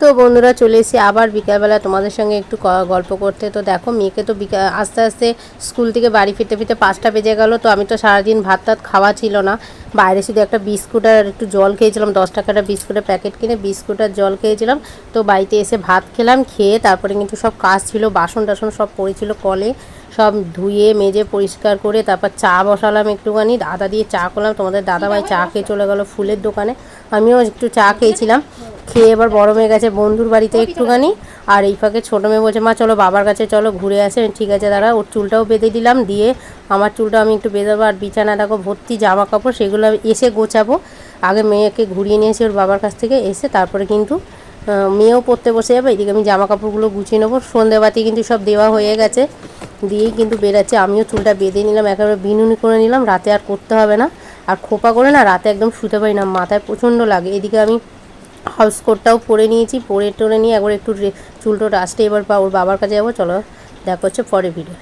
তো বন্ধুরা চলে এসেছি আবার বিকালবেলা তোমাদের সঙ্গে একটু গল্প করতে। তো দেখো মেয়েকে তো আস্তে আস্তে স্কুল থেকে বাড়ি ফিরতে ফিরতে 5টা বেজে গেল। তো আমি তো সারাদিন ভাত টাত খাওয়া ছিল না, বাইরে শুধু একটা বিস্কুট আর একটু জল খেয়েছিলাম, 10 টাকার বিস্কুটের প্যাকেট কিনে বিস্কুট আর জল খেয়েছিলাম। তো বাড়িতে এসে ভাত খেলাম, খেয়ে তারপরে কিন্তু সব কাজ ছিল, বাসন টাসন সব পড়েছিল কলে, সব ধুয়ে মেজে পরিষ্কার করে তারপর চা বসালাম, একটুখানি আদা দিয়ে চা করলাম। তোমাদের দাদাভাই চা খেয়ে চলে গেল ফুলের দোকানে, আমিও একটু চা খেয়েছিলাম। খেয়ে এবার বড় মেয়ে গেছে বন্ধুর বাড়িতে একটুখানি, আর এই ফাঁকে ছোটো মেয়ে বলছে মা চলো বাবার কাছে চলো ঘুরে আসে। ঠিক আছে দাঁড়া, ওর চুলটাও বেঁধে দিলাম, দিয়ে আমার চুলটা আমি একটু বেঁধাবো। আর বিছানা দেখো ভর্তি জামা কাপড়, সেগুলো আমি এসে গোছাবো। আগে মেয়েকে ঘুরিয়ে নিয়েছি ওর বাবার কাছ থেকে, এসে তারপরে কিন্তু মেয়েও পড়তে বসে যাবে। এদিকে আমি জামা কাপড়গুলো গুছিয়ে নেবো। সন্ধ্যেবাতি কিন্তু সব দেওয়া হয়ে গেছে, দিয়েই কিন্তু বেরাচ্ছে। আমিও চুলটা বেঁধে নিলাম, একেবারে বিনুনি করে নিলাম, রাতে আর করতে হবে না। আর খোপা করে না রাতে একদম শুতে পারি না, মাথায় প্রচণ্ড লাগে। এদিকে আমি হাউস কোটটাও পরে নিয়েছি, পরে টোরে নিয়ে একবার একটু চুলটো আসতে এবার ওর বাবার কাছে যাবো। চলো দেখা হচ্ছে পরে ভিডিও।